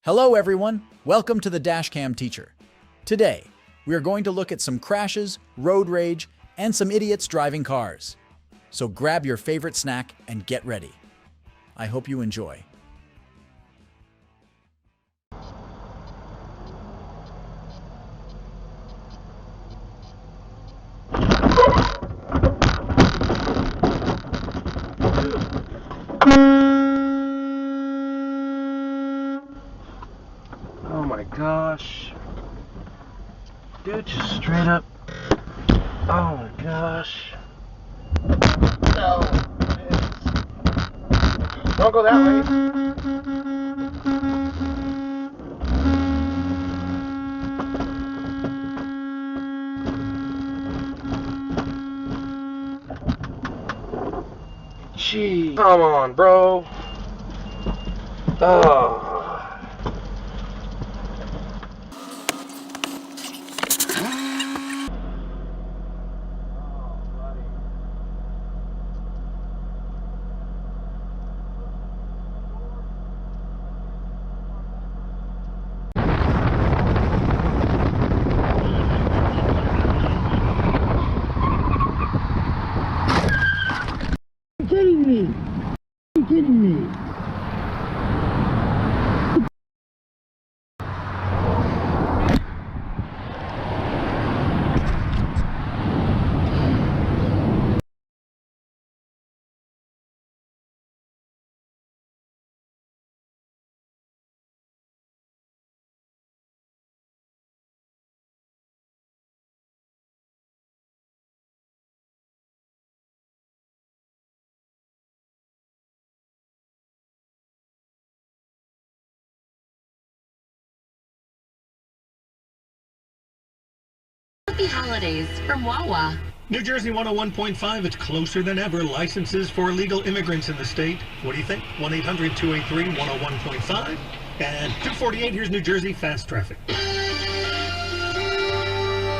Hello everyone, welcome to the DASHCAM teacher. Today, we are going to look at some crashes, road rage, and some idiots driving cars. So grab your favorite snack and get ready. I hope you enjoy. Oh my gosh. Dude, just straight up. Oh my gosh. No. Don't go that way. Gee. Come on, bro. Oh. Kidding me? Are you kidding me? Happy holidays from Wawa. New Jersey 101.5, it's closer than ever. Licenses for illegal immigrants in the state. What do you think? 1-800-283-101.5. And 248, here's New Jersey Fast Traffic.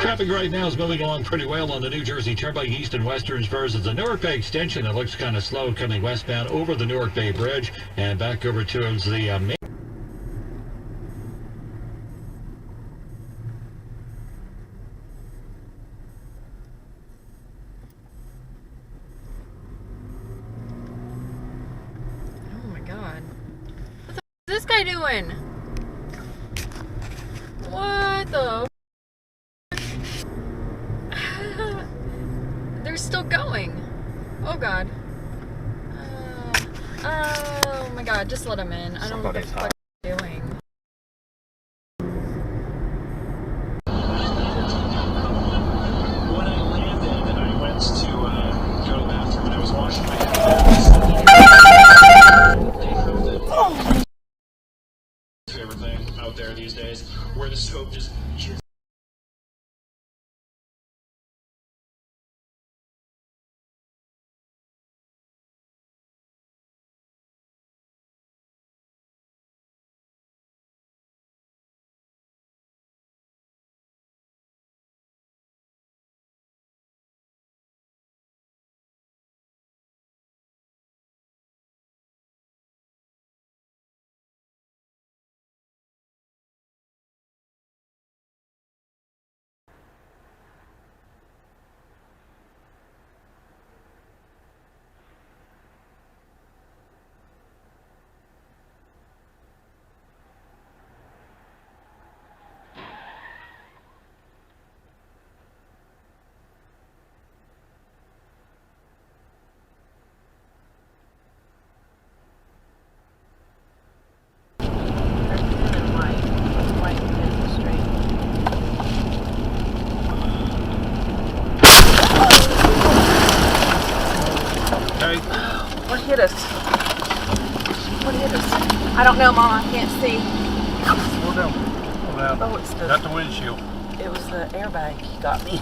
Traffic right now is moving along pretty well on the New Jersey Turnpike East and Western spurs of the Newark Bay extension. That looks kind of slow coming westbound over the Newark Bay Bridge and back over towards the main. Oh my god. What the f is this guy doing? What the They're still going. Oh god. Oh my god, just let him in. I don't know what the fuck he's doing. When I landed, I went to go to the bathroom and I was washing my hands. Favorite thing out there these days, where the soap just What hit us? What hit us? I don't know, Mama. I can't see. Slow down. Slow down. Oh, it's Not the windshield. It was the airbag. He got me.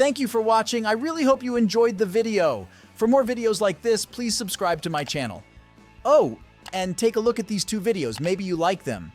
Thank you for watching. I really hope you enjoyed the video. For more videos like this, please subscribe to my channel. Oh, and take a look at these two videos. Maybe you like them.